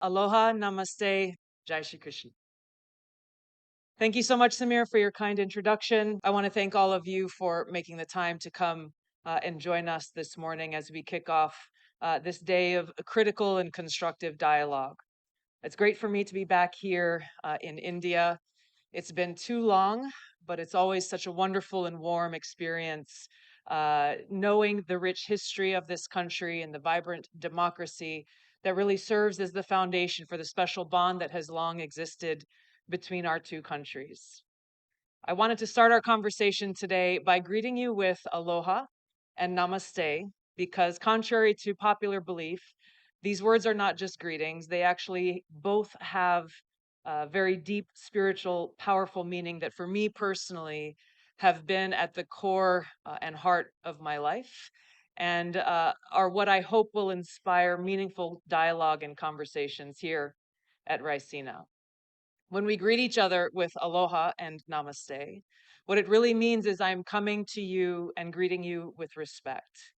Aloha, Namaste, Jai Shri Krishna. Thank you so much, Samir, for your kind introduction. I want to thank all of you for making the time to come and join us this morning as we kick off this day of critical and constructive dialogue. It's great for me to be back here in India. It's been too long, but it's always such a wonderful and warm experience knowing the rich history of this country and the vibrant democracy that really serves as the foundation for the special bond that has long existed between our two countries. I wanted to start our conversation today by greeting you with aloha and namaste, because contrary to popular belief, these words are not just greetings. They actually both have a very deep spiritual, powerful meaning that for me personally have been at the core and heart of my life and are what I hope will inspire meaningful dialogue and conversations here at Ricina. When we greet each other with aloha and namaste, what it really means is I'm coming to you and greeting you with respect.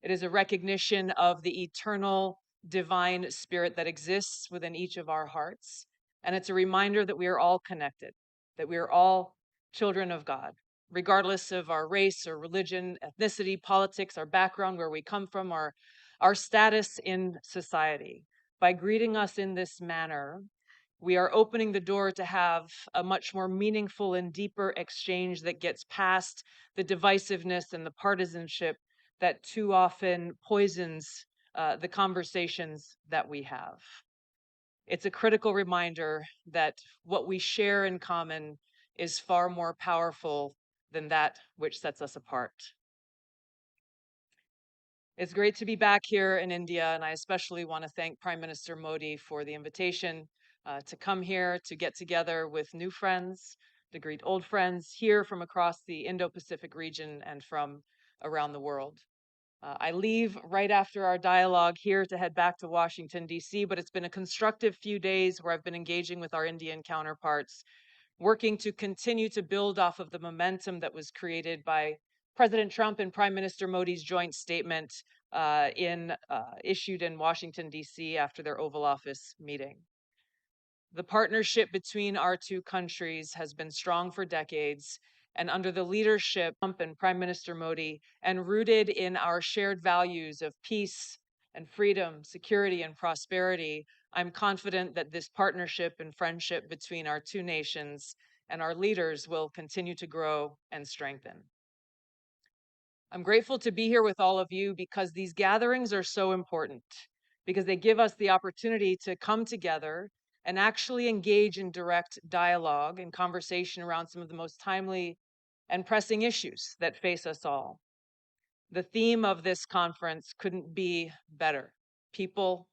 It is a recognition of the eternal divine spirit that exists within each of our hearts. And it's a reminder that we are all connected, that we are all children of God, regardless of our race or religion, ethnicity, politics, our background, where we come from, our status in society. By greeting us in this manner, we are opening the door to have a much more meaningful and deeper exchange that gets past the divisiveness and the partisanship that too often poisons the conversations that we have. It's a critical reminder that what we share in common is far more powerful than that which sets us apart. It's great to be back here in India, and I especially want to thank Prime Minister Modi for the invitation to come here to get together with new friends, to greet old friends here from across the Indo-Pacific region and from around the world. I leave right after our dialogue here to head back to Washington, D.C., but it's been a constructive few days where I've been engaging with our Indian counterparts, working to continue to build off of the momentum that was created by President Trump and Prime Minister Modi's joint statement issued in Washington, D.C. after their Oval Office meeting. The partnership between our two countries has been strong for decades, and under the leadership of Trump and Prime Minister Modi, and rooted in our shared values of peace and freedom, security and prosperity, I'm confident that this partnership and friendship between our two nations and our leaders will continue to grow and strengthen. I'm grateful to be here with all of you because these gatherings are so important, because they give us the opportunity to come together and actually engage in direct dialogue and conversation around some of the most timely and pressing issues that face us all. The theme of this conference couldn't be better: people,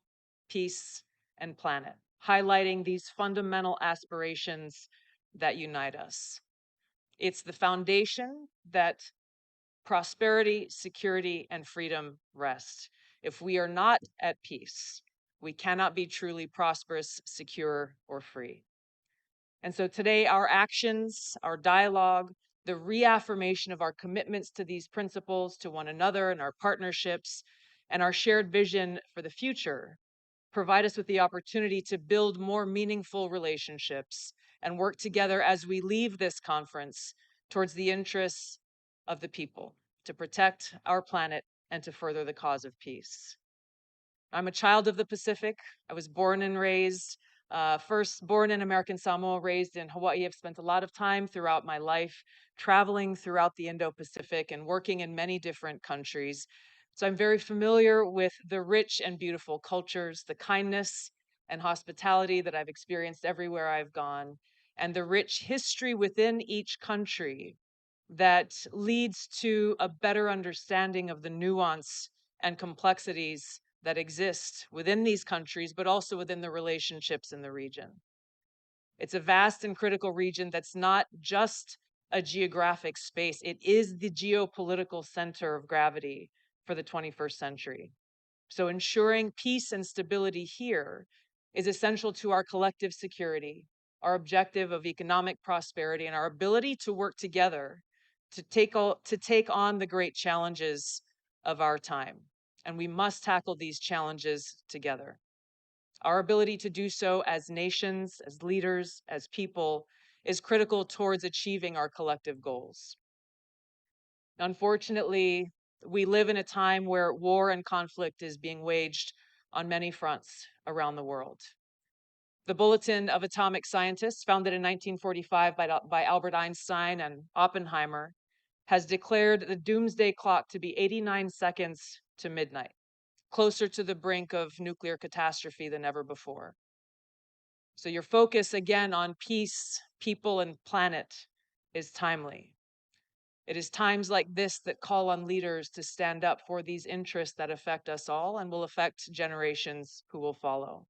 peace, and planet, highlighting these fundamental aspirations that unite us. It's the foundation that prosperity, security, and freedom rest. If we are not at peace, we cannot be truly prosperous, secure, or free. And so today, our actions, our dialogue, the reaffirmation of our commitments to these principles, to one another and our partnerships, and our shared vision for the future provide us with the opportunity to build more meaningful relationships and work together as we leave this conference towards the interests of the people, to protect our planet and to further the cause of peace. I'm a child of the Pacific. I was born and raised, first born in American Samoa, raised in Hawaii. I've spent a lot of time throughout my life traveling throughout the Indo-Pacific and working in many different countries. So I'm very familiar with the rich and beautiful cultures, the kindness and hospitality that I've experienced everywhere I've gone, and the rich history within each country that leads to a better understanding of the nuance and complexities that exist within these countries, but also within the relationships in the region. It's a vast and critical region that's not just a geographic space, it is the geopolitical center of gravity for the 21st century. So ensuring peace and stability here is essential to our collective security, our objective of economic prosperity, and our ability to work together to take on the great challenges of our time. And we must tackle these challenges together. Our ability to do so as nations, as leaders, as people is critical towards achieving our collective goals. Unfortunately, we live in a time where war and conflict is being waged on many fronts around the world. The Bulletin of Atomic Scientists, founded in 1945 by Albert Einstein and Oppenheimer, has declared the doomsday clock to be 89 seconds to midnight, closer to the brink of nuclear catastrophe than ever before. So your focus again on peace, people, and planet is timely. It is times like this that call on leaders to stand up for these interests that affect us all and will affect generations who will follow.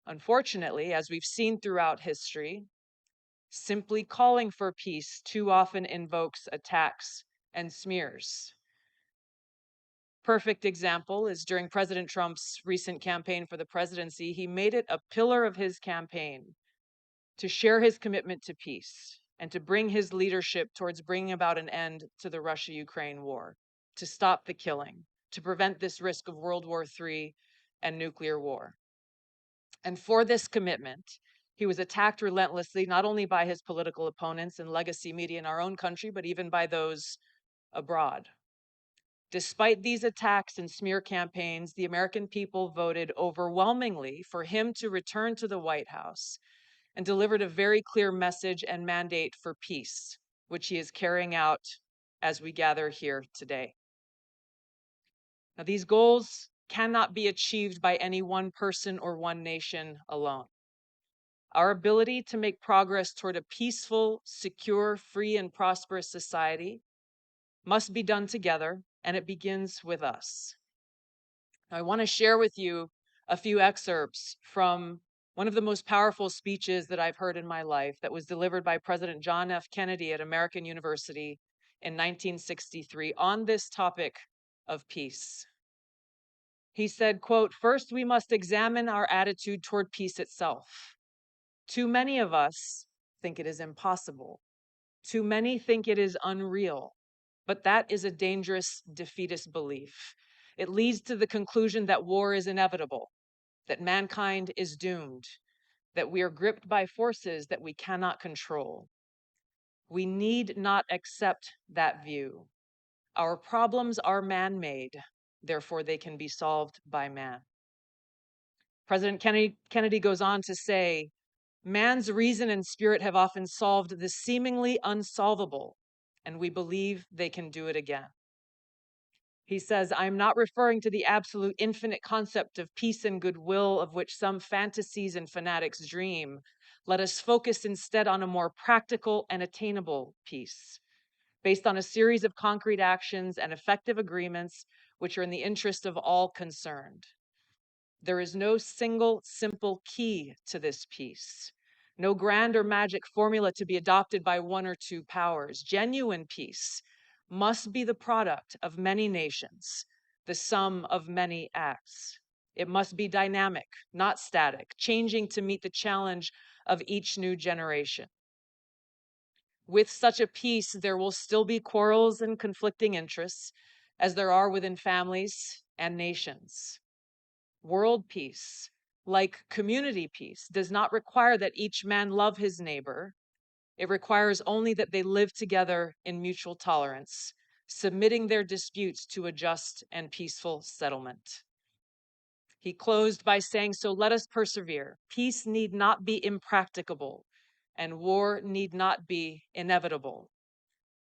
Unfortunately, as we've seen throughout history, simply calling for peace too often invokes attacks and smears. Perfect example is during President Trump's recent campaign for the presidency, he made it a pillar of his campaign to share his commitment to peace and to bring his leadership towards bringing about an end to the Russia-Ukraine war, to stop the killing, to prevent this risk of World War III and nuclear war. And for this commitment, he was attacked relentlessly, not only by his political opponents and legacy media in our own country, but even by those abroad. Despite these attacks and smear campaigns, the American people voted overwhelmingly for him to return to the White House and delivered a very clear message and mandate for peace, which he is carrying out as we gather here today. Now, these goals cannot be achieved by any one person or one nation alone. Our ability to make progress toward a peaceful, secure, free, and prosperous society must be done together, and it begins with us. Now, I want to share with you a few excerpts from one of the most powerful speeches that I've heard in my life that was delivered by President John F. Kennedy at American University in 1963 on this topic of peace. He said, quote, "First, we must examine our attitude toward peace itself. Too many of us think it is impossible. Too many think it is unreal. But that is a dangerous defeatist belief. It leads to the conclusion that war is inevitable, that mankind is doomed, that we are gripped by forces that we cannot control. We need not accept that view. Our problems are man-made, therefore they can be solved by man." President Kennedy goes on to say, "Man's reason and spirit have often solved the seemingly unsolvable, and we believe they can do it again." He says, "I'm not referring to the absolute infinite concept of peace and goodwill of which some fantasies and fanatics dream. Let us focus instead on a more practical and attainable peace, based on a series of concrete actions and effective agreements which are in the interest of all concerned. There is no single simple key to this peace, no grand or magic formula to be adopted by one or two powers. Genuine peace must be the product of many nations, the sum of many acts. It must be dynamic, not static, changing to meet the challenge of each new generation. With such a peace, there will still be quarrels and conflicting interests, as there are within families and nations. World peace, like community peace, does not require that each man love his neighbor. It requires only that they live together in mutual tolerance, submitting their disputes to a just and peaceful settlement." He closed by saying, "So let us persevere. Peace need not be impracticable, and war need not be inevitable.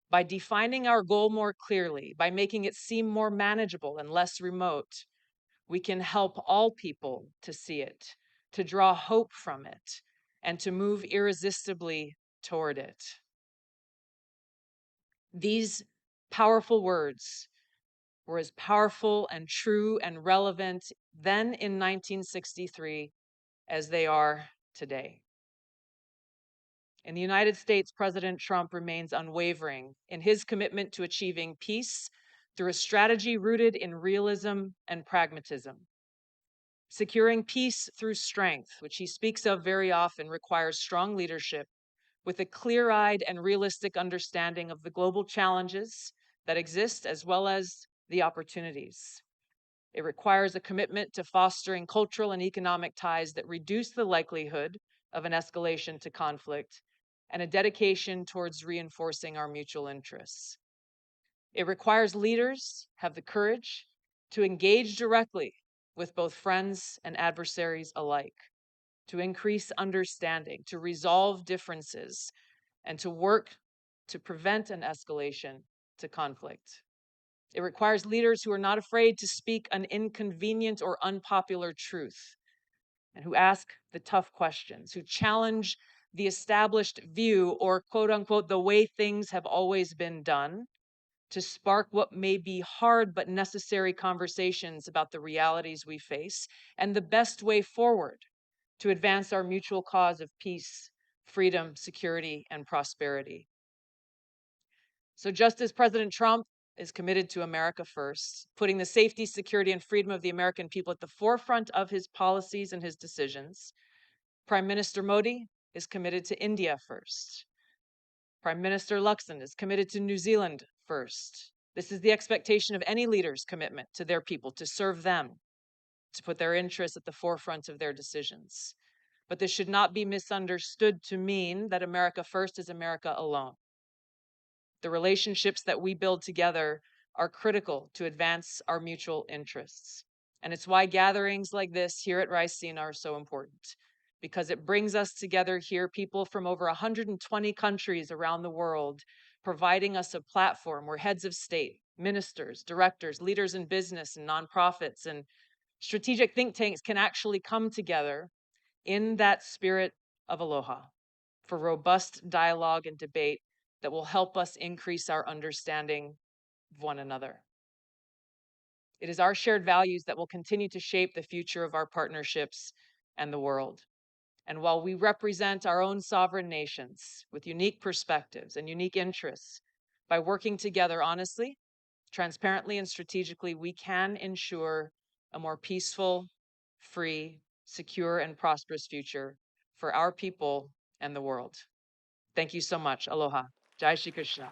By defining our goal more clearly, by making it seem more manageable and less remote, we can help all people to see it, to draw hope from it, and to move irresistibly toward it." These powerful words were as powerful and true and relevant then in 1963 as they are today. In the United States, President Trump remains unwavering in his commitment to achieving peace through a strategy rooted in realism and pragmatism. Securing peace through strength, which he speaks of very often, requires strong leadership with a clear-eyed and realistic understanding of the global challenges that exist as well as the opportunities. It requires a commitment to fostering cultural and economic ties that reduce the likelihood of an escalation to conflict, and a dedication towards reinforcing our mutual interests. It requires leaders have the courage to engage directly with both friends and adversaries alike, to increase understanding, to resolve differences, and to work to prevent an escalation to conflict. It requires leaders who are not afraid to speak an inconvenient or unpopular truth, and who ask the tough questions, who challenge the established view or quote unquote, the way things have always been done, to spark what may be hard but necessary conversations about the realities we face and the best way forward to advance our mutual cause of peace, freedom, security, and prosperity. So just as President Trump is committed to America first, putting the safety, security, and freedom of the American people at the forefront of his policies and his decisions, Prime Minister Modi is committed to India first. Prime Minister Luxon is committed to New Zealand first. This is the expectation of any leader's commitment to their people, to serve them, to put their interests at the forefront of their decisions. But this should not be misunderstood to mean that America first is America alone. The relationships that we build together are critical to advance our mutual interests. And it's why gatherings like this here at Ricina are so important, because it brings us together here, people from over 120 countries around the world, providing us a platform where heads of state, ministers, directors, leaders in business and nonprofits and strategic think tanks can actually come together in that spirit of aloha for robust dialogue and debate that will help us increase our understanding of one another. It is our shared values that will continue to shape the future of our partnerships and the world. And while we represent our own sovereign nations with unique perspectives and unique interests, by working together honestly, transparently, and strategically, we can ensure a more peaceful, free, secure, and prosperous future for our people and the world. Thank you so much. Aloha. Jai Shri Krishna.